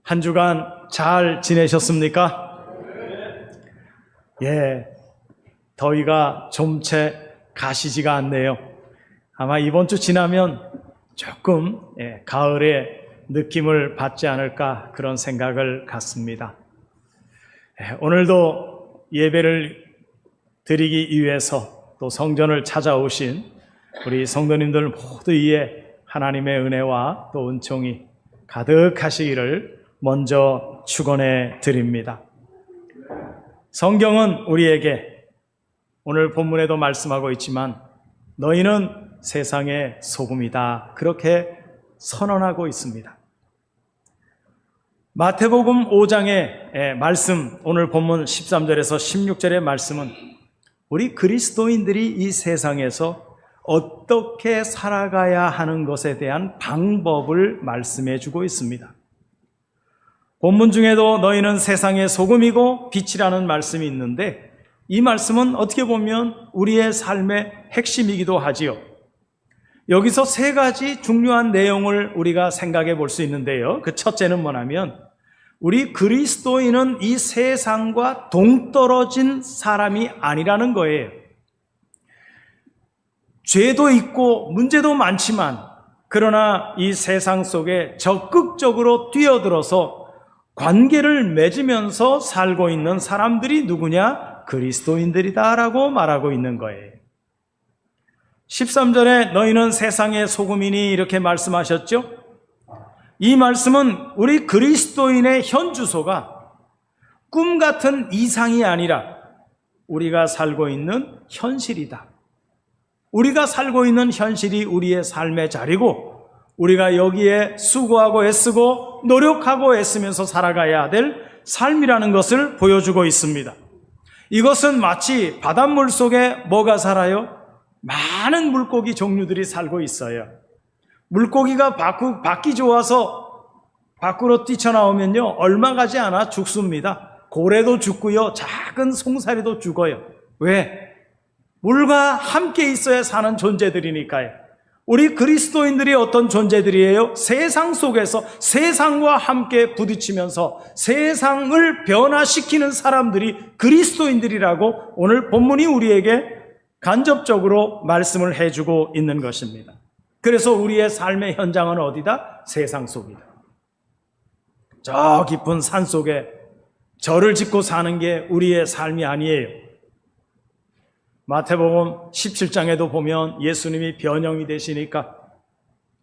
한 주간 잘 지내셨습니까? 예, 더위가 좀 채 가시지가 않네요. 아마 이번 주 지나면 조금 가을의 느낌을 받지 않을까 그런 생각을 갖습니다. 오늘도 예배를 드리기 위해서 또 성전을 찾아오신 우리 성도님들 모두 위에 하나님의 은혜와 또 은총이 가득하시기를 먼저 축원해 드립니다. 성경은 우리에게 오늘 본문에도 말씀하고 있지만 너희는 세상의 소금이다 그렇게 선언하고 있습니다. 마태복음 5장의 말씀, 오늘 본문 13절에서 16절의 말씀은 우리 그리스도인들이 이 세상에서 어떻게 살아가야 하는 것에 대한 방법을 말씀해 주고 있습니다. 본문 중에도 너희는 세상의 소금이고 빛이라는 말씀이 있는데 이 말씀은 어떻게 보면 우리의 삶의 핵심이기도 하지요. 여기서 세 가지 중요한 내용을 우리가 생각해 볼 수 있는데요. 그 첫째는 뭐냐면 우리 그리스도인은 이 세상과 동떨어진 사람이 아니라는 거예요. 죄도 있고 문제도 많지만 그러나 이 세상 속에 적극적으로 뛰어들어서 관계를 맺으면서 살고 있는 사람들이 누구냐? 그리스도인들이다라고 말하고 있는 거예요. 13절에 너희는 세상의 소금이니 이렇게 말씀하셨죠? 이 말씀은 우리 그리스도인의 현 주소가 꿈 같은 이상이 아니라 우리가 살고 있는 현실이다. 우리가 살고 있는 현실이 우리의 삶의 자리고 우리가 여기에 수고하고 애쓰고 노력하고 애쓰면서 살아가야 될 삶이라는 것을 보여주고 있습니다. 이것은 마치 바닷물 속에 뭐가 살아요? 많은 물고기 종류들이 살고 있어요. 물고기가 밖이 좋아서 밖으로 뛰쳐나오면요 얼마 가지 않아 죽습니다. 고래도 죽고요 작은 송사리도 죽어요. 왜? 물과 함께 있어야 사는 존재들이니까요. 우리 그리스도인들이 어떤 존재들이에요? 세상 속에서 세상과 함께 부딪히면서 세상을 변화시키는 사람들이 그리스도인들이라고 오늘 본문이 우리에게 간접적으로 말씀을 해주고 있는 것입니다. 그래서 우리의 삶의 현장은 어디다? 세상 속이다. 저 깊은 산 속에 절을 짓고 사는 게 우리의 삶이 아니에요. 마태복음 17장에도 보면 예수님이 변형이 되시니까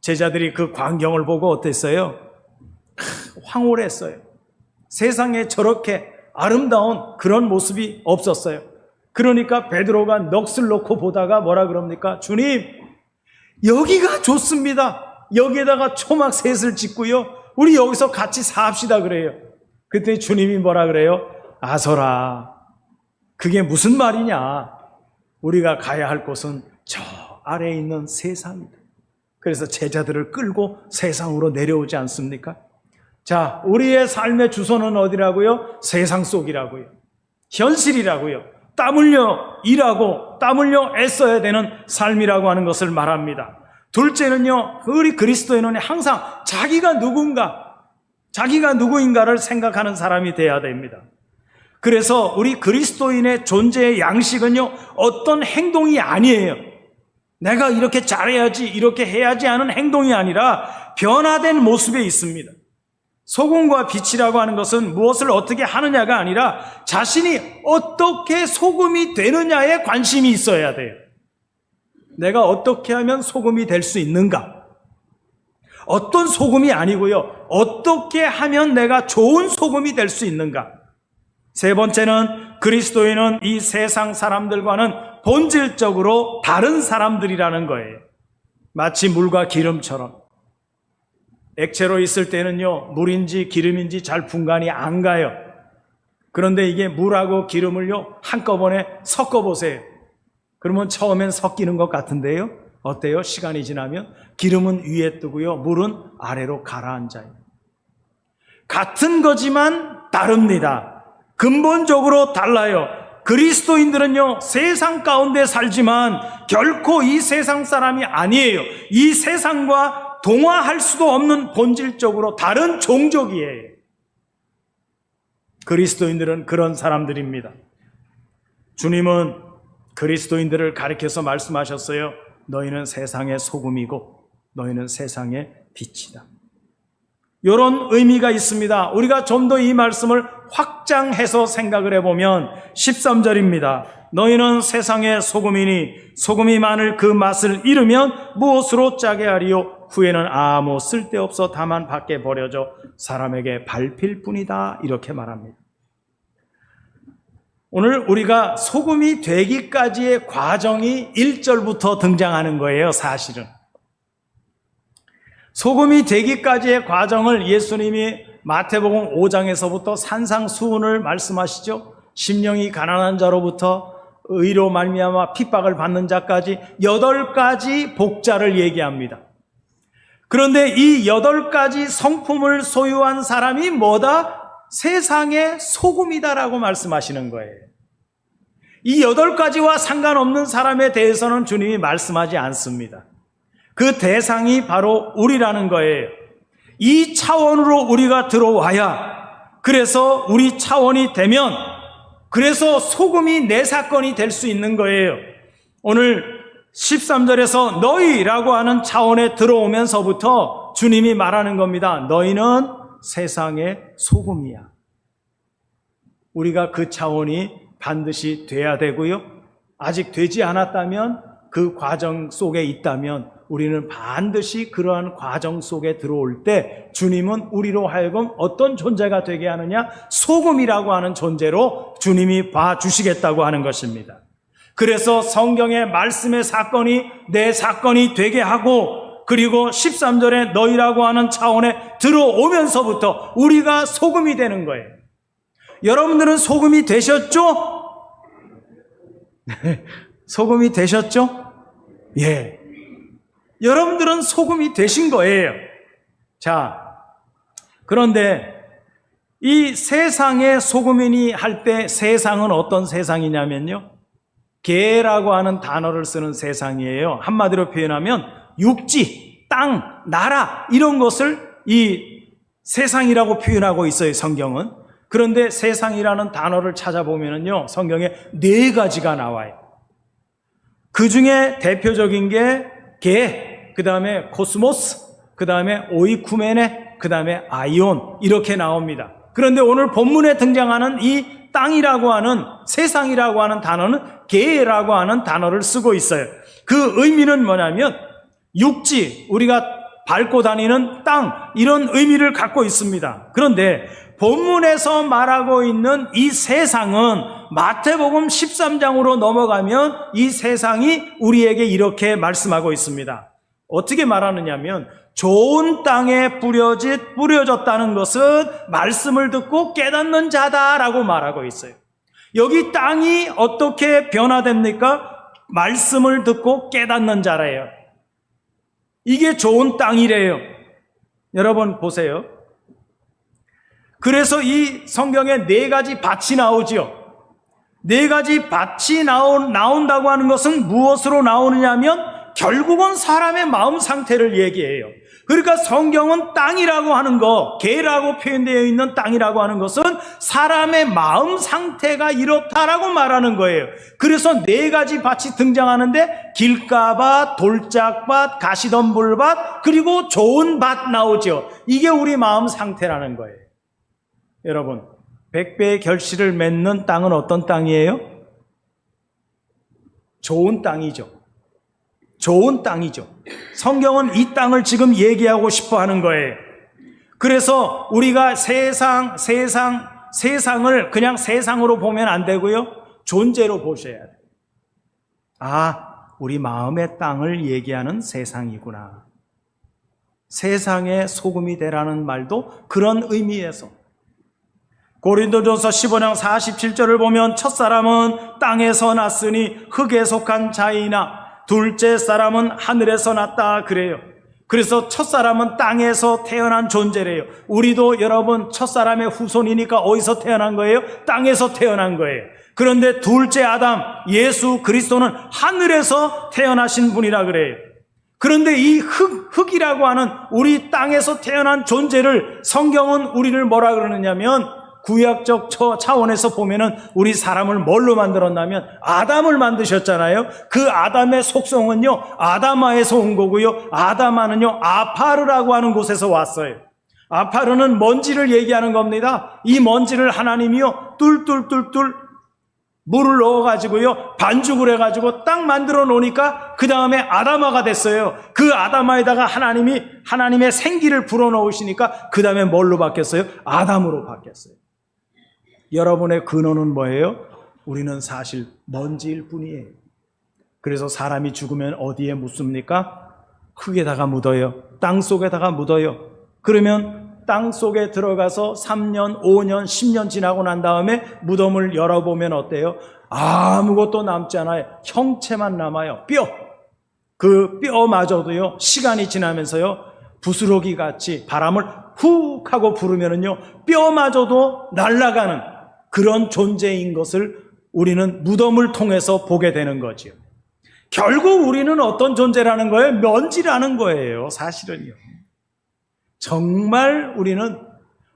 제자들이 그 광경을 보고 어땠어요? 황홀했어요. 세상에 저렇게 아름다운 그런 모습이 없었어요. 그러니까 베드로가 넋을 놓고 보다가 뭐라 그럽니까? 주님, 여기가 좋습니다. 여기에다가 초막 셋을 짓고요 우리 여기서 같이 삽시다 그래요. 그때 주님이 뭐라 그래요? 아서라, 그게 무슨 말이냐? 우리가 가야 할 곳은 저 아래에 있는 세상이다. 그래서 제자들을 끌고 세상으로 내려오지 않습니까? 자, 우리의 삶의 주소는 어디라고요? 세상 속이라고요. 현실이라고요. 땀 흘려 일하고 땀 흘려 애써야 되는 삶이라고 하는 것을 말합니다. 둘째는요, 우리 그리스도인은 항상 자기가 누구인가를 생각하는 사람이 돼야 됩니다. 그래서 우리 그리스도인의 존재의 양식은요 어떤 행동이 아니에요. 내가 이렇게 잘해야지 이렇게 해야지 하는 행동이 아니라 변화된 모습에 있습니다. 소금과 빛이라고 하는 것은 무엇을 어떻게 하느냐가 아니라 자신이 어떻게 소금이 되느냐에 관심이 있어야 돼요. 내가 어떻게 하면 소금이 될 수 있는가? 어떤 소금이 아니고요 어떻게 하면 내가 좋은 소금이 될 수 있는가? 세 번째는 그리스도인은 이 세상 사람들과는 본질적으로 다른 사람들이라는 거예요. 마치 물과 기름처럼 액체로 있을 때는요 물인지 기름인지 잘 분간이 안 가요. 그런데 이게 물하고 기름을요 한꺼번에 섞어보세요. 그러면 처음엔 섞이는 것 같은데요 어때요? 시간이 지나면 기름은 위에 뜨고요 물은 아래로 가라앉아요. 같은 거지만 다릅니다. 근본적으로 달라요. 그리스도인들은요 세상 가운데 살지만 결코 이 세상 사람이 아니에요. 이 세상과 동화할 수도 없는 본질적으로 다른 종족이에요. 그리스도인들은 그런 사람들입니다. 주님은 그리스도인들을 가리켜서 말씀하셨어요. 너희는 세상의 소금이고 너희는 세상의 빛이다. 이런 의미가 있습니다. 우리가 좀 더 이 말씀을 확장해서 생각을 해보면 13절입니다. 너희는 세상의 소금이니 소금이 만일 그 맛을 잃으면 무엇으로 짜게 하리요? 후에는 아무 쓸데없어 다만 밖에 버려져 사람에게 밟힐 뿐이다. 이렇게 말합니다. 오늘 우리가 소금이 되기까지의 과정이 1절부터 등장하는 거예요, 사실은. 소금이 되기까지의 과정을 예수님이 마태복음 5장에서부터 산상수훈을 말씀하시죠. 심령이 가난한 자로부터 의로 말미암아 핍박을 받는 자까지 8가지 복자를 얘기합니다. 그런데 이 8가지 성품을 소유한 사람이 뭐다? 세상의 소금이다라고 말씀하시는 거예요. 이 8가지와 상관없는 사람에 대해서는 주님이 말씀하지 않습니다. 그 대상이 바로 우리라는 거예요. 이 차원으로 우리가 들어와야, 그래서 우리 차원이 되면, 그래서 소금이 내 사건이 될 수 있는 거예요. 오늘 13절에서 너희라고 하는 차원에 들어오면서부터 주님이 말하는 겁니다. 너희는 세상의 소금이야. 우리가 그 차원이 반드시 돼야 되고요. 아직 되지 않았다면, 그 과정 속에 있다면 우리는 반드시 그러한 과정 속에 들어올 때 주님은 우리로 하여금 어떤 존재가 되게 하느냐? 소금이라고 하는 존재로 주님이 봐주시겠다고 하는 것입니다. 그래서 성경의 말씀의 사건이 내 사건이 되게 하고, 그리고 13절에 너희라고 하는 차원에 들어오면서부터 우리가 소금이 되는 거예요. 여러분들은 소금이 되셨죠? 소금이 되셨죠? 예. 여러분들은 소금이 되신 거예요. 자, 그런데 이 세상의 소금이니 할 때 세상은 어떤 세상이냐면요, 개라고 하는 단어를 쓰는 세상이에요. 한마디로 표현하면 육지, 땅, 나라 이런 것을 이 세상이라고 표현하고 있어요, 성경은. 그런데 세상이라는 단어를 찾아보면요, 성경에 4가지가 나와요. 그 중에 대표적인 게 개, 그 다음에 코스모스, 그 다음에 오이쿠메네, 그 다음에 아이온, 이렇게 나옵니다. 그런데 오늘 본문에 등장하는 이 땅이라고 하는, 세상이라고 하는 단어는 개라고 하는 단어를 쓰고 있어요. 그 의미는 뭐냐면 육지, 우리가 밟고 다니는 땅, 이런 의미를 갖고 있습니다. 그런데 본문에서 말하고 있는 이 세상은 마태복음 13장으로 넘어가면 이 세상이 우리에게 이렇게 말씀하고 있습니다. 어떻게 말하느냐면 좋은 땅에 뿌려졌다는 것은 말씀을 듣고 깨닫는 자다라고 말하고 있어요. 여기 땅이 어떻게 변화됩니까? 말씀을 듣고 깨닫는 자래요. 이게 좋은 땅이래요. 여러분 보세요. 그래서 이 성경에 4가지 밭이 나오죠. 4가지 밭이 나온다고 하는 것은 무엇으로 나오느냐 하면 결국은 사람의 마음 상태를 얘기해요. 그러니까 성경은 땅이라고 하는 거, 개라고 표현되어 있는 땅이라고 하는 것은 사람의 마음 상태가 이렇다라고 말하는 거예요. 그래서 4가지 밭이 등장하는데 길가밭, 돌짝밭, 가시덤불밭, 그리고 좋은 밭 나오죠. 이게 우리 마음 상태라는 거예요. 여러분, 100배의 결실을 맺는 땅은 어떤 땅이에요? 좋은 땅이죠. 좋은 땅이죠. 성경은 이 땅을 지금 얘기하고 싶어 하는 거예요. 그래서 우리가 세상을 그냥 세상으로 보면 안 되고요, 존재로 보셔야 돼요. 아, 우리 마음의 땅을 얘기하는 세상이구나. 세상의 소금이 되라는 말도 그런 의미에서. 고린도전서 15장 47절을 보면 첫사람은 땅에서 났으니 흙에 속한 자이나 둘째 사람은 하늘에서 났다 그래요. 그래서 첫사람은 땅에서 태어난 존재래요. 우리도 여러분 첫사람의 후손이니까 어디서 태어난 거예요? 땅에서 태어난 거예요. 그런데 둘째 아담 예수 그리스도는 하늘에서 태어나신 분이라 그래요. 그런데 이 흙이라고 하는 우리 땅에서 태어난 존재를 성경은 우리를 뭐라 그러느냐면 구약적 차원에서 보면은 우리 사람을 뭘로 만들었냐면 아담을 만드셨잖아요. 그 아담의 속성은요, 아다마에서 온 거고요. 아다마는요, 아파르라고 하는 곳에서 왔어요. 아파르는 먼지를 얘기하는 겁니다. 이 먼지를 하나님이요, 뚫뚫뚫뚫 물을 넣어가지고요, 반죽을 해가지고 딱 만들어 놓으니까 그 다음에 아다마가 됐어요. 그 아다마에다가 하나님의 생기를 불어넣으시니까 그 다음에 뭘로 바뀌었어요? 아담으로 바뀌었어요. 여러분의 근원은 뭐예요? 우리는 사실 먼지일 뿐이에요. 그래서 사람이 죽으면 어디에 묻습니까? 흙에다가 묻어요. 땅 속에다가 묻어요. 그러면 땅 속에 들어가서 3년, 5년, 10년 지나고 난 다음에 무덤을 열어보면 어때요? 아무것도 남지 않아요. 형체만 남아요. 뼈. 그 뼈마저도요, 시간이 지나면서요, 부스러기 같이 바람을 훅 하고 부르면은요, 뼈마저도 날아가는 그런 존재인 것을 우리는 무덤을 통해서 보게 되는 거지요. 결국 우리는 어떤 존재라는 거예요? 먼지라는 거예요, 사실은요. 정말 우리는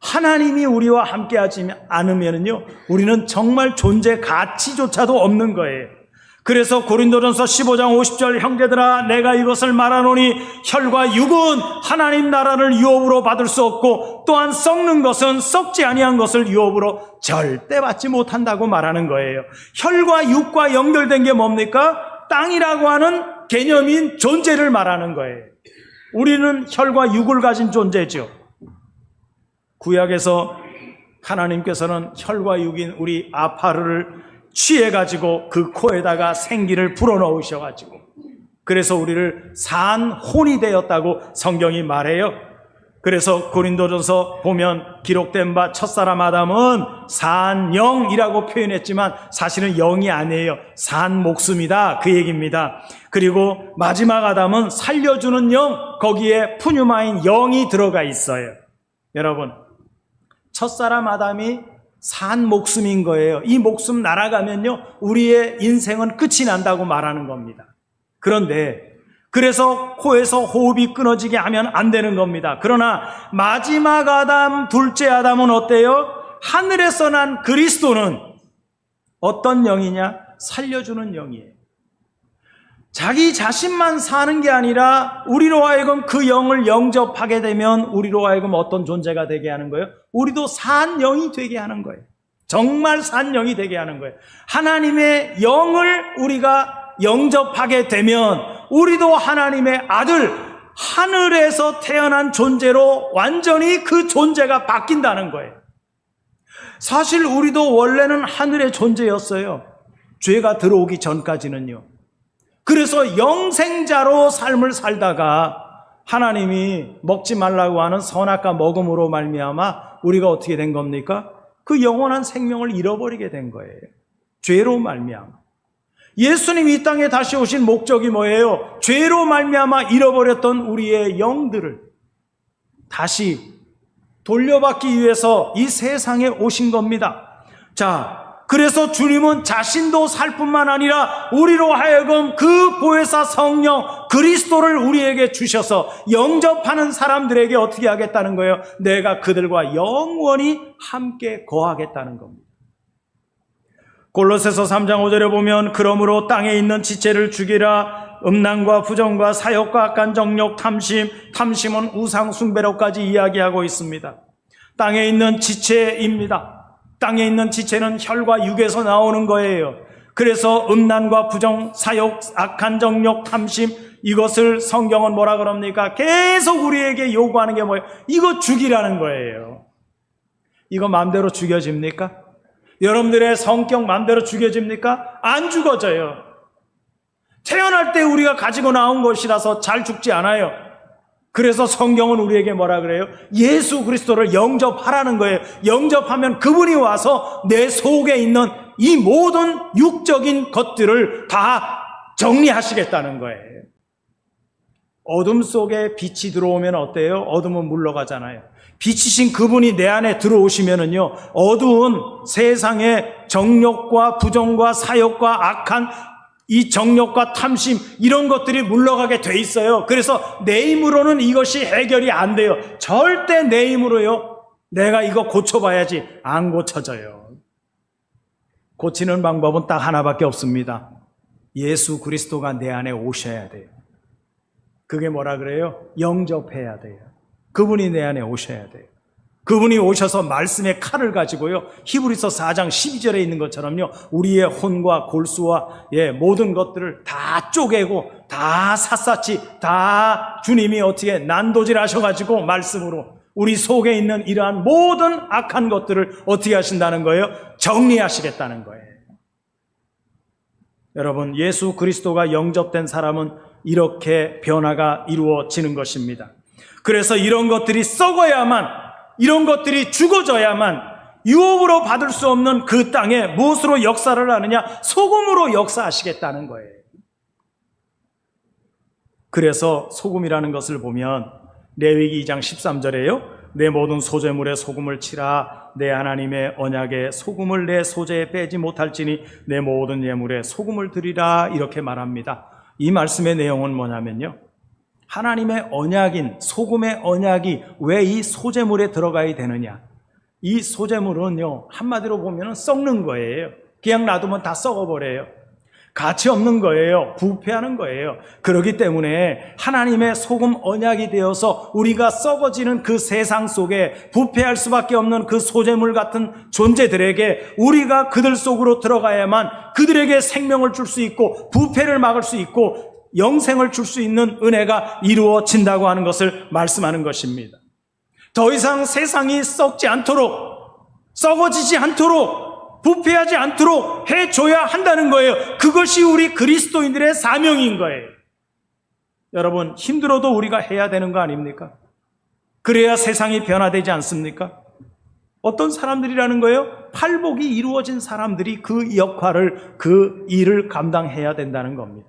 하나님이 우리와 함께 하지 않으면요, 우리는 정말 존재 가치조차도 없는 거예요. 그래서 고린도전서 15장 50절, 형제들아 내가 이것을 말하노니 혈과 육은 하나님 나라를 유업으로 받을 수 없고 또한 썩는 것은 썩지 아니한 것을 유업으로 절대 받지 못한다고 말하는 거예요. 혈과 육과 연결된 게 뭡니까? 땅이라고 하는 개념인 존재를 말하는 거예요. 우리는 혈과 육을 가진 존재죠. 구약에서 하나님께서는 혈과 육인 우리 아파르를 취해가지고 그 코에다가 생기를 불어넣으셔가지고 그래서 우리를 산 혼이 되었다고 성경이 말해요. 그래서 고린도전서 보면 기록된 바 첫사람 아담은 산 영이라고 표현했지만 사실은 영이 아니에요. 산 목숨이다, 그 얘기입니다. 그리고 마지막 아담은 살려주는 영, 거기에 푸뉴마인 영이 들어가 있어요. 여러분, 첫사람 아담이 산 목숨인 거예요. 이 목숨 날아가면요, 우리의 인생은 끝이 난다고 말하는 겁니다. 그런데 그래서 코에서 호흡이 끊어지게 하면 안 되는 겁니다. 그러나 마지막 아담, 둘째 아담은 어때요? 하늘에서 난 그리스도는 어떤 영이냐? 살려주는 영이에요. 자기 자신만 사는 게 아니라 우리로 하여금 그 영을 영접하게 되면 우리로 하여금 어떤 존재가 되게 하는 거예요? 우리도 산 영이 되게 하는 거예요. 정말 산 영이 되게 하는 거예요. 하나님의 영을 우리가 영접하게 되면 우리도 하나님의 아들, 하늘에서 태어난 존재로 완전히 그 존재가 바뀐다는 거예요. 사실 우리도 원래는 하늘의 존재였어요. 죄가 들어오기 전까지는요. 그래서 영생자로 삶을 살다가 하나님이 먹지 말라고 하는 선악과 먹음으로 말미암아 우리가 어떻게 된 겁니까? 그 영원한 생명을 잃어버리게 된 거예요. 죄로 말미암아. 예수님이 이 땅에 다시 오신 목적이 뭐예요? 죄로 말미암아 잃어버렸던 우리의 영들을 다시 돌려받기 위해서 이 세상에 오신 겁니다. 자, 그래서 주님은 자신도 살 뿐만 아니라 우리로 하여금 그 보혜사 성령 그리스도를 우리에게 주셔서 영접하는 사람들에게 어떻게 하겠다는 거예요? 내가 그들과 영원히 함께 거하겠다는 겁니다. 골로새서 3장 5절에 보면 그러므로 땅에 있는 지체를 죽이라. 음란과 부정과 사욕과 악한 정욕, 탐심은 우상 숭배로까지 이야기하고 있습니다. 땅에 있는 지체입니다. 땅에 있는 지체는 혈과 육에서 나오는 거예요. 그래서 음란과 부정, 사욕, 악한 정욕, 탐심, 이것을 성경은 뭐라 그럽니까? 계속 우리에게 요구하는 게 뭐예요? 이거 죽이라는 거예요. 이거 마음대로 죽여집니까? 여러분들의 성격 마음대로 죽여집니까? 안 죽어져요. 태어날 때 우리가 가지고 나온 것이라서 잘 죽지 않아요. 그래서 성경은 우리에게 뭐라 그래요? 예수 그리스도를 영접하라는 거예요. 영접하면 그분이 와서 내 속에 있는 이 모든 육적인 것들을 다 정리하시겠다는 거예요. 어둠 속에 빛이 들어오면 어때요? 어둠은 물러가잖아요. 빛이신 그분이 내 안에 들어오시면은요, 어두운 세상의 정욕과 부정과 사욕과 악한 이 정욕과 탐심 이런 것들이 물러가게 돼 있어요. 그래서 내 힘으로는 이것이 해결이 안 돼요. 절대 내 힘으로요 내가 이거 고쳐봐야지. 안 고쳐져요. 고치는 방법은 딱 하나밖에 없습니다. 예수 그리스도가 내 안에 오셔야 돼요. 그게 뭐라 그래요? 영접해야 돼요. 그분이 내 안에 오셔야 돼요. 그분이 오셔서 말씀의 칼을 가지고요, 히브리서 4장 12절에 있는 것처럼요, 우리의 혼과 골수와 모든 것들을 다 쪼개고 다 샅샅이 다 주님이 어떻게 난도질 하셔가지고 말씀으로 우리 속에 있는 이러한 모든 악한 것들을 어떻게 하신다는 거예요? 정리하시겠다는 거예요. 여러분, 예수 그리스도가 영접된 사람은 이렇게 변화가 이루어지는 것입니다. 그래서 이런 것들이 썩어야만, 이런 것들이 죽어져야만 유업으로 받을 수 없는 그 땅에 무엇으로 역사를 하느냐? 소금으로 역사하시겠다는 거예요. 그래서 소금이라는 것을 보면 레위기 2장 13절에요. 내 모든 소재물에 소금을 치라. 내 하나님의 언약에 소금을 내 소재에 빼지 못할지니 내 모든 예물에 소금을 드리라. 이렇게 말합니다. 이 말씀의 내용은 뭐냐면요, 하나님의 언약인 소금의 언약이 왜 이 소재물에 들어가야 되느냐? 이 소재물은요, 한마디로 보면 썩는 거예요. 그냥 놔두면 다 썩어버려요. 가치 없는 거예요. 부패하는 거예요. 그렇기 때문에 하나님의 소금 언약이 되어서 우리가 썩어지는 그 세상 속에 부패할 수밖에 없는 그 소재물 같은 존재들에게 우리가 그들 속으로 들어가야만 그들에게 생명을 줄 수 있고 부패를 막을 수 있고 영생을 줄 수 있는 은혜가 이루어진다고 하는 것을 말씀하는 것입니다. 더 이상 세상이 썩지 않도록, 썩어지지 않도록, 부패하지 않도록 해줘야 한다는 거예요. 그것이 우리 그리스도인들의 사명인 거예요. 여러분, 힘들어도 우리가 해야 되는 거 아닙니까? 그래야 세상이 변화되지 않습니까? 어떤 사람들이라는 거예요? 팔복이 이루어진 사람들이 그 역할을, 그 일을 감당해야 된다는 겁니다.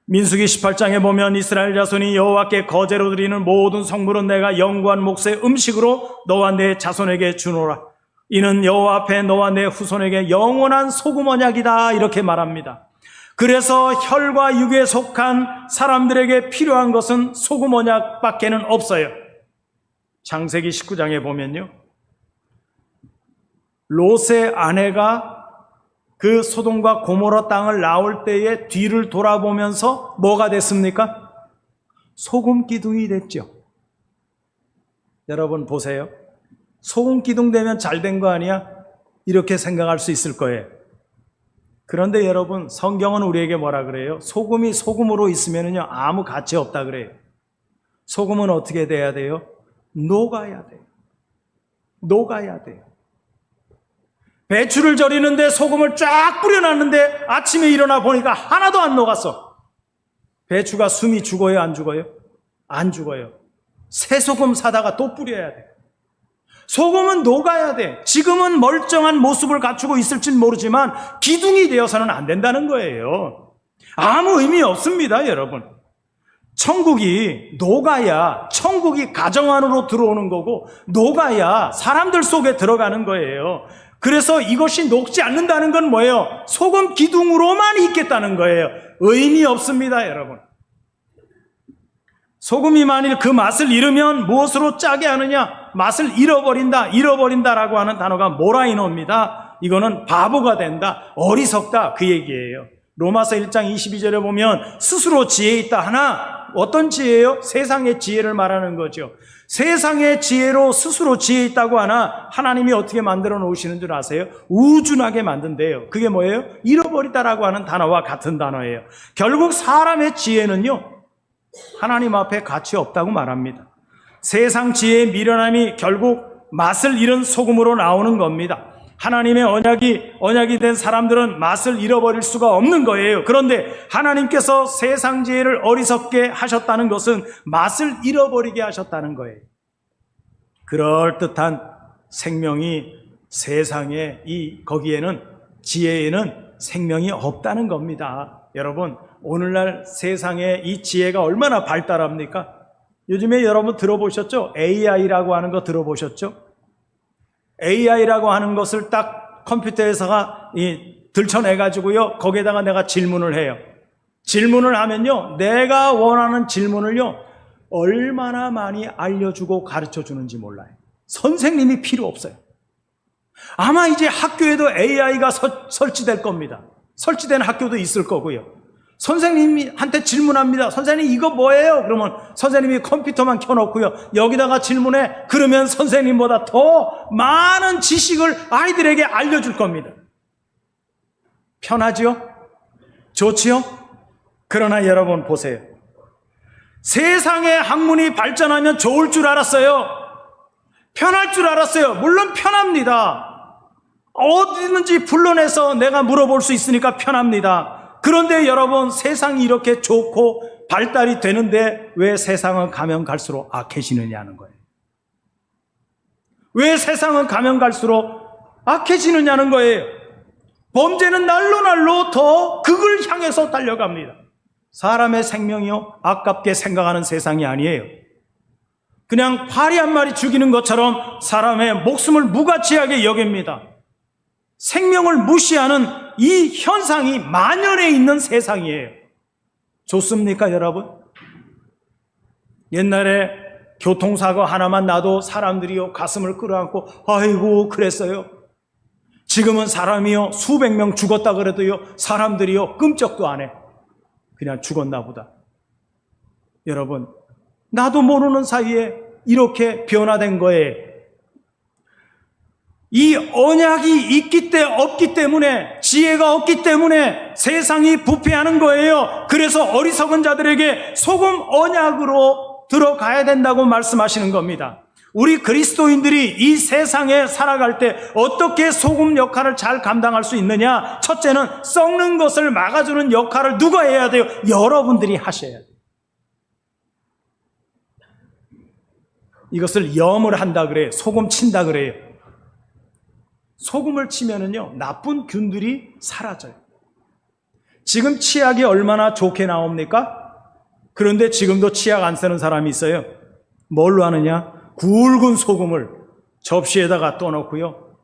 민수기 18장에 보면 이스라엘 자손이 여호와께 거제로 드리는 모든 성물은 내가 영구한 몫의 음식으로 너와 내 자손에게 주노라. 이는 여호와 앞에 너와 내 후손에게 영원한 소금 언약이다. 이렇게 말합니다. 그래서 혈과 육에 속한 사람들에게 필요한 것은 소금 언약밖에는 없어요. 창세기 19장에 보면요, 롯의 아내가 그 소돔과 고모라 땅을 나올 때에 뒤를 돌아보면서 뭐가 됐습니까? 소금 기둥이 됐죠. 여러분 보세요. 소금 기둥 되면 잘 된 거 아니야? 이렇게 생각할 수 있을 거예요. 그런데 여러분, 성경은 우리에게 뭐라 그래요? 소금이 소금으로 있으면요 아무 가치 없다 그래요. 소금은 어떻게 돼야 돼요? 녹아야 돼요. 녹아야 돼요. 배추를 절이는데 소금을 쫙 뿌려놨는데 아침에 일어나 보니까 하나도 안 녹았어. 배추가 숨이 죽어요, 안 죽어요? 안 죽어요. 새 소금 사다가 또 뿌려야 돼. 소금은 녹아야 돼. 지금은 멀쩡한 모습을 갖추고 있을진 모르지만 기둥이 되어서는 안 된다는 거예요. 아무 의미 없습니다, 여러분. 천국이 녹아야 천국이 가정 안으로 들어오는 거고, 녹아야 사람들 속에 들어가는 거예요. 그래서 이것이 녹지 않는다는 건 뭐예요? 소금 기둥으로만 있겠다는 거예요. 의미 없습니다, 여러분. 소금이 만일 그 맛을 잃으면 무엇으로 짜게 하느냐? 맛을 잃어버린다라고 하는 단어가 모라이노입니다. 이거는 바보가 된다, 어리석다, 그 얘기예요. 로마서 1장 22절에 보면 스스로 지혜 있다 하나, 어떤 지혜예요? 세상의 지혜를 말하는 거죠. 세상의 지혜로 스스로 지혜 있다고 하나 하나님이 어떻게 만들어 놓으시는 줄 아세요? 우준하게 만든대요. 그게 뭐예요? 잃어버리다라고 하는 단어와 같은 단어예요. 결국 사람의 지혜는요, 하나님 앞에 가치 없다고 말합니다. 세상 지혜의 미련함이 결국 맛을 잃은 소금으로 나오는 겁니다. 하나님의 언약이 된 사람들은 맛을 잃어버릴 수가 없는 거예요. 그런데 하나님께서 세상 지혜를 어리석게 하셨다는 것은 맛을 잃어버리게 하셨다는 거예요. 그럴듯한 생명이 세상에 거기에는 지혜에는 생명이 없다는 겁니다. 여러분, 오늘날 세상에 이 지혜가 얼마나 발달합니까? 요즘에 여러분 들어보셨죠? AI라고 하는 거 들어보셨죠? AI라고 하는 것을 딱 컴퓨터에서가 들춰내가지고요, 거기에다가 내가 질문을 해요. 질문을 하면요, 내가 원하는 질문을요, 얼마나 많이 알려주고 가르쳐 주는지 몰라요. 선생님이 필요 없어요. 아마 이제 학교에도 AI가 설치될 겁니다. 설치된 학교도 있을 거고요. 선생님한테 질문합니다. 선생님 이거 뭐예요? 그러면 선생님이 컴퓨터만 켜놓고요. 여기다가 질문해. 그러면 선생님보다 더 많은 지식을 아이들에게 알려줄 겁니다. 편하지요? 좋지요? 그러나 여러분 보세요. 세상의 학문이 발전하면 좋을 줄 알았어요. 편할 줄 알았어요. 물론 편합니다. 어디든지 불러내서 내가 물어볼 수 있으니까 편합니다. 그런데 여러분, 세상이 이렇게 좋고 발달이 되는데 왜 세상은 가면 갈수록 악해지느냐는 거예요. 왜 세상은 가면 갈수록 악해지느냐는 거예요. 범죄는 날로 날로 더 극을 향해서 달려갑니다. 사람의 생명이요, 아깝게 생각하는 세상이 아니에요. 그냥 파리 한 마리 죽이는 것처럼 사람의 목숨을 무가치하게 여깁니다. 생명을 무시하는 이 현상이 만연해 있는 세상이에요. 좋습니까, 여러분? 옛날에 교통사고 하나만 나도 사람들이요 가슴을 끌어안고 아이고 그랬어요. 지금은 사람이요 수백 명 죽었다 그래도요 사람들이요 끔찍도 안 해. 그냥 죽었나 보다. 여러분, 나도 모르는 사이에 이렇게 변화된 거예요. 이 언약이 있기 때문에 없기 때문에, 지혜가 없기 때문에 세상이 부패하는 거예요. 그래서 어리석은 자들에게 소금 언약으로 들어가야 된다고 말씀하시는 겁니다. 우리 그리스도인들이 이 세상에 살아갈 때 어떻게 소금 역할을 잘 감당할 수 있느냐? 첫째는 썩는 것을 막아주는 역할을 누가 해야 돼요? 여러분들이 하셔야 돼요. 이것을 염을 한다 그래요. 소금 친다 그래요. 소금을 치면은요 나쁜 균들이 사라져요. 지금 치약이 얼마나 좋게 나옵니까? 그런데 지금도 치약 안 쓰는 사람이 있어요. 뭘로 하느냐? 굵은 소금을 접시에다가 떠놓고요,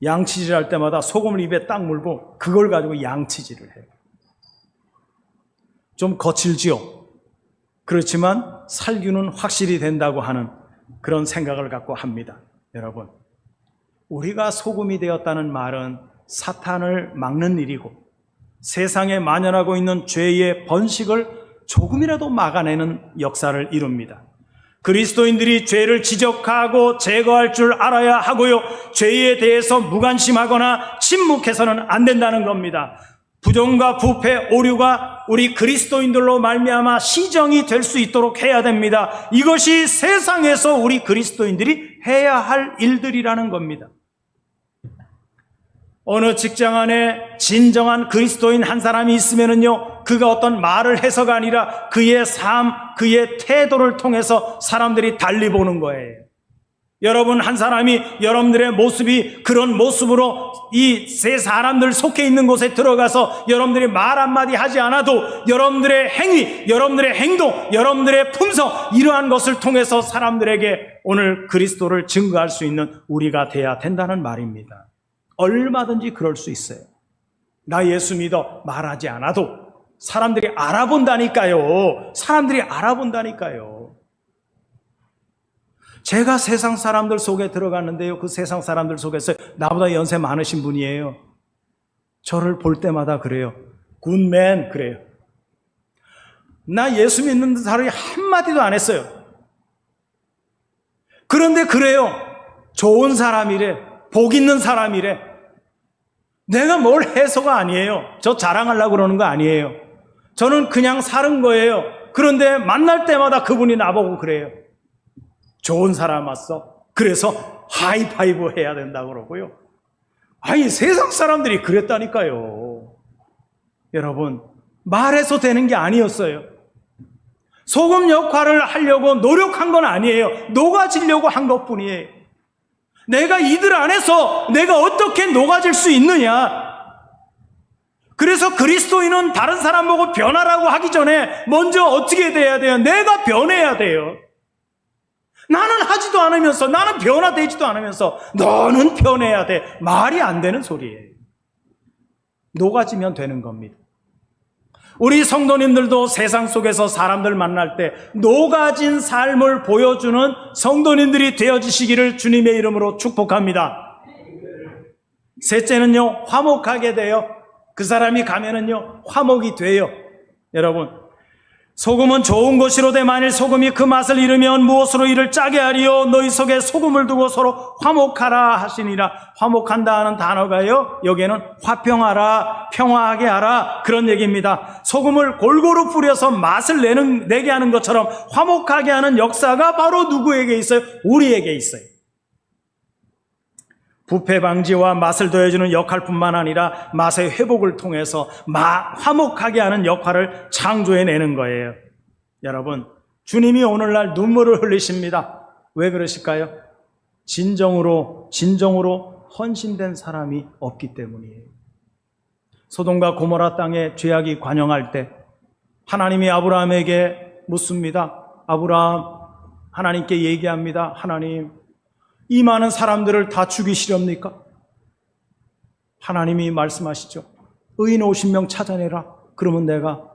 양치질 할 때마다 소금을 입에 딱 물고 그걸 가지고 양치질을 해요. 좀 거칠지요. 그렇지만 살균은 확실히 된다고 하는 그런 생각을 갖고 합니다. 여러분, 우리가 소금이 되었다는 말은 사탄을 막는 일이고 세상에 만연하고 있는 죄의 번식을 조금이라도 막아내는 역사를 이룹니다. 그리스도인들이 죄를 지적하고 제거할 줄 알아야 하고요, 죄에 대해서 무관심하거나 침묵해서는 안 된다는 겁니다. 부정과 부패, 오류가 우리 그리스도인들로 말미암아 시정이 될 수 있도록 해야 됩니다. 이것이 세상에서 우리 그리스도인들이 해야 할 일들이라는 겁니다. 어느 직장 안에 진정한 그리스도인 한 사람이 있으면은요, 그가 어떤 말을 해서가 아니라 그의 삶, 그의 태도를 통해서 사람들이 달리 보는 거예요. 여러분 한 사람이 여러분들의 모습이 그런 모습으로 이 세 사람들 속해 있는 곳에 들어가서 여러분들이 말 한마디 하지 않아도 여러분들의 행위, 여러분들의 행동, 여러분들의 품성, 이러한 것을 통해서 사람들에게 오늘 그리스도를 증거할 수 있는 우리가 돼야 된다는 말입니다. 얼마든지 그럴 수 있어요. 나 예수 믿어 말하지 않아도 사람들이 알아본다니까요. 사람들이 알아본다니까요. 제가 세상 사람들 속에 들어갔는데요, 그 세상 사람들 속에서 나보다 연세 많으신 분이에요. 저를 볼 때마다 그래요. 굿맨 그래요. 나 예수 믿는 사람이 한마디도 안 했어요. 그런데 그래요. 좋은 사람이래, 복 있는 사람이래. 내가 뭘 해서가 아니에요. 저 자랑하려고 그러는 거 아니에요. 저는 그냥 사는 거예요. 그런데 만날 때마다 그분이 나보고 그래요. 좋은 사람 왔어. 그래서 하이파이브 해야 된다고 그러고요. 아니, 세상 사람들이 그랬다니까요. 여러분, 말해서 되는 게 아니었어요. 소금 역할을 하려고 노력한 건 아니에요. 녹아지려고 한 것뿐이에요. 내가 이들 안에서 내가 어떻게 녹아질 수 있느냐. 그래서 그리스도인은 다른 사람 보고 변하라고 하기 전에 먼저 어떻게 돼야 돼요? 내가 변해야 돼요. 나는 하지도 않으면서, 나는 변화되지도 않으면서 너는 변해야 돼. 말이 안 되는 소리예요. 녹아지면 되는 겁니다. 우리 성도님들도 세상 속에서 사람들 만날 때 녹아진 삶을 보여주는 성도님들이 되어지시기를 주님의 이름으로 축복합니다. 셋째는요, 화목하게 돼요. 그 사람이 가면은요, 화목이 돼요. 여러분, 소금은 좋은 것이로되 만일 소금이 그 맛을 잃으면 무엇으로 이를 짜게 하리요? 너희 속에 소금을 두고 서로 화목하라 하시니라. 화목한다 하는 단어가요, 여기에는 화평하라, 평화하게 하라, 그런 얘기입니다. 소금을 골고루 뿌려서 맛을 내게 하는 것처럼 화목하게 하는 역사가 바로 누구에게 있어요? 우리에게 있어요. 부패 방지와 맛을 더해주는 역할뿐만 아니라 맛의 회복을 통해서 화목하게 하는 역할을 창조해내는 거예요. 여러분, 주님이 오늘날 눈물을 흘리십니다. 왜 그러실까요? 진정으로 헌신된 사람이 없기 때문이에요. 소돔과 고모라 땅에 죄악이 관영할 때 하나님이 아브라함에게 묻습니다. 아브라함, 하나님께 얘기합니다. 하나님, 이 많은 사람들을 다 죽이시렵니까? 하나님이 말씀하시죠. 의인 50명 찾아내라. 그러면 내가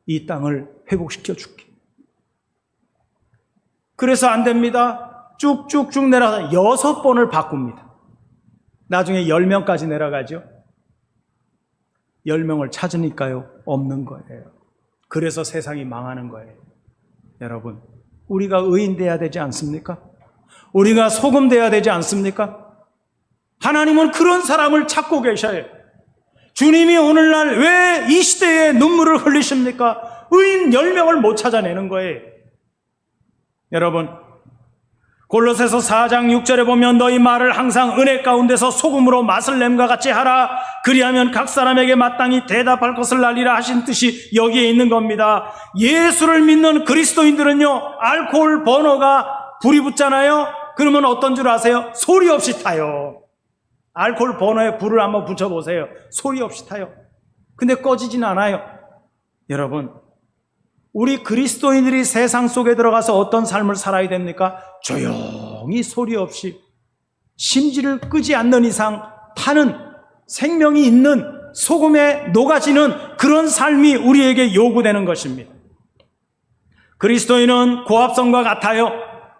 이 땅을 회복시켜 줄게. 그래서 안 됩니다. 쭉쭉쭉 내려가서 6번을 바꿉니다. 나중에 10명까지 내려가죠. 10명을 찾으니까요, 없는 거예요. 그래서 세상이 망하는 거예요. 여러분, 우리가 의인 돼야 되지 않습니까? 우리가 소금 돼야 되지 않습니까? 하나님은 그런 사람을 찾고 계셔요. 주님이 오늘날 왜 이 시대에 눈물을 흘리십니까? 의인 10명을 못 찾아내는 거예요. 여러분, 골로새서 4장 6절에 보면 너희 말을 항상 은혜 가운데서 소금으로 맛을 냄과 같이 하라. 그리하면 각 사람에게 마땅히 대답할 것을 알리라 하신 뜻이 여기에 있는 겁니다. 예수를 믿는 그리스도인들은요, 알코올 버너가 불이 붙잖아요. 그러면 어떤 줄 아세요? 소리 없이 타요. 알코올 버너에 불을 한번 붙여보세요. 소리 없이 타요. 근데 꺼지진 않아요. 여러분, 우리 그리스도인들이 세상 속에 들어가서 어떤 삶을 살아야 됩니까? 조용히 소리 없이 심지를 끄지 않는 이상 타는, 생명이 있는, 소금에 녹아지는 그런 삶이 우리에게 요구되는 것입니다. 그리스도인은 고압선과 같아요.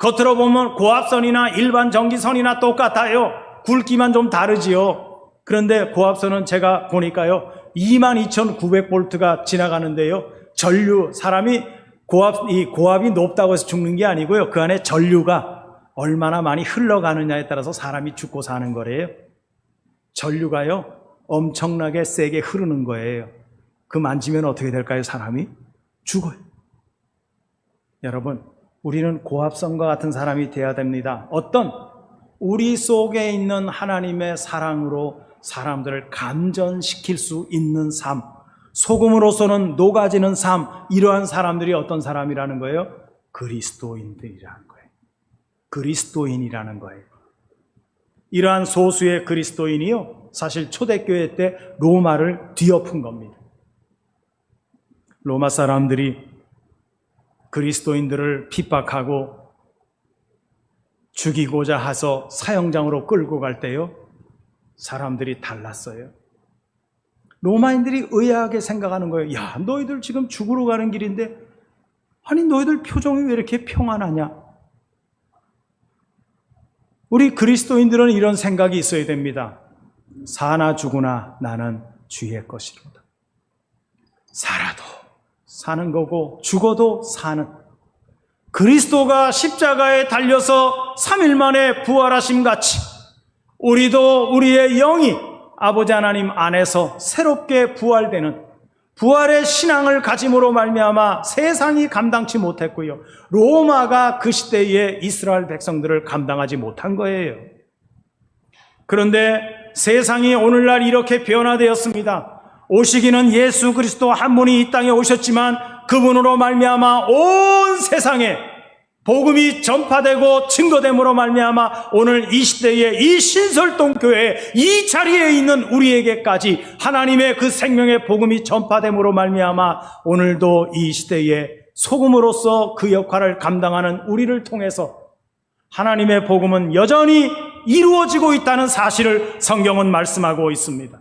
겉으로 보면 고압선이나 일반 전기선이나 똑같아요. 굵기만 좀 다르지요. 그런데 고압선은 제가 보니까요, 22,900볼트가 지나가는데요, 사람이 고압이 높다고 해서 죽는 게 아니고요, 그 안에 전류가 얼마나 많이 흘러가느냐에 따라서 사람이 죽고 사는 거래요. 전류가요, 엄청나게 세게 흐르는 거예요. 그 만지면 어떻게 될까요? 사람이 죽어요. 여러분, 우리는 고압선과 같은 사람이 되어야 됩니다. 우리 속에 있는 하나님의 사랑으로 사람들을 감전시킬 수 있는 삶, 소금으로서는 녹아지는 삶, 이러한 사람들이 어떤 사람이라는 거예요? 그리스도인들이라는 거예요. 그리스도인이라는 거예요. 이러한 소수의 그리스도인이요, 사실 초대교회 때 로마를 뒤엎은 겁니다. 로마 사람들이 그리스도인들을 핍박하고 죽이고자 해서 사형장으로 끌고 갈 때요, 사람들이 달랐어요. 로마인들이 의아하게 생각하는 거예요. 야, 너희들 지금 죽으러 가는 길인데, 아니 너희들 표정이 왜 이렇게 평안하냐? 우리 그리스도인들은 이런 생각이 있어야 됩니다. 사나 죽으나 나는 주의 것이로다. 살아도 사는 거고 죽어도 사는, 그리스도가 십자가에 달려서 3일 만에 부활하심 같이 우리도 우리의 영이 아버지 하나님 안에서 새롭게 부활되는 부활의 신앙을 가짐으로 말미암아 세상이 감당치 못했고요, 로마가 그 시대에 이스라엘 백성들을 감당하지 못한 거예요. 그런데 세상이 오늘날 이렇게 변화되었습니다. 오시기는 예수 그리스도 한 분이 이 땅에 오셨지만 그분으로 말미암아 온 세상에 복음이 전파되고 증거됨으로 말미암아 오늘 이 시대에 이 신설동 교회 이 자리에 있는 우리에게까지 하나님의 그 생명의 복음이 전파됨으로 말미암아 오늘도 이 시대에 소금으로서 그 역할을 감당하는 우리를 통해서 하나님의 복음은 여전히 이루어지고 있다는 사실을 성경은 말씀하고 있습니다.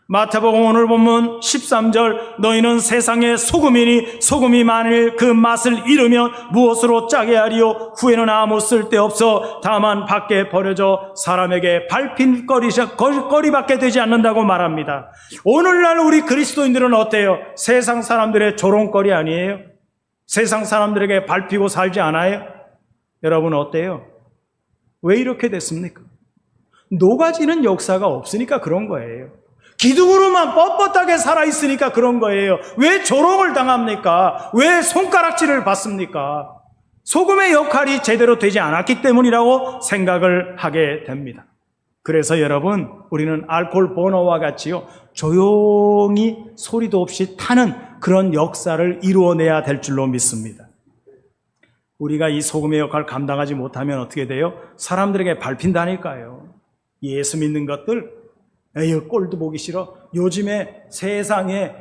마태복음 오늘 본문 13절 너희는 세상의 소금이니 소금이 만일 그 맛을 잃으면 무엇으로 짜게 하리요 후에는 아무 쓸데없어 다만 밖에 버려져 사람에게 밟힌 거리밖에 되지 않는다고 말합니다. 오늘날 우리 그리스도인들은 어때요? 세상 사람들의 조롱거리 아니에요? 세상 사람들에게 밟히고 살지 않아요? 여러분 어때요? 왜 이렇게 됐습니까? 녹아지는 역사가 없으니까 그런 거예요. 기둥으로만 뻣뻣하게 살아있으니까 그런 거예요. 왜 조롱을 당합니까? 왜 손가락질을 받습니까? 소금의 역할이 제대로 되지 않았기 때문이라고 생각을 하게 됩니다. 그래서 여러분, 우리는 알코올 버너와 같이요, 조용히 소리도 없이 타는 그런 역사를 이루어내야 될 줄로 믿습니다. 우리가 이 소금의 역할을 감당하지 못하면 어떻게 돼요? 사람들에게 밟힌다니까요. 예수 믿는 것들, 에휴, 꼴도 보기 싫어. 요즘에 세상에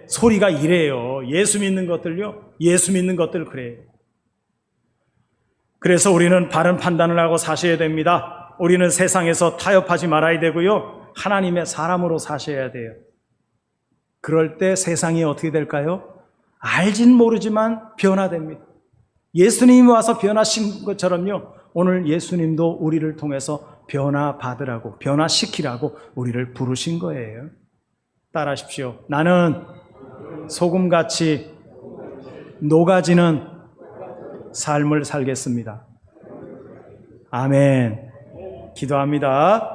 소리가 이래요. 예수 믿는 것들요. 예수 믿는 것들 그래요. 그래서 우리는 바른 판단을 하고 사셔야 됩니다. 우리는 세상에서 타협하지 말아야 되고요. 하나님의 사람으로 사셔야 돼요. 그럴 때 세상이 어떻게 될까요? 알진 모르지만 변화됩니다. 예수님이 와서 변화신 것처럼요. 오늘 예수님도 우리를 통해서 변화받으라고, 변화시키라고 우리를 부르신 거예요. 따라하십시오. 나는 소금같이 녹아지는 삶을 살겠습니다. 아멘. 기도합니다.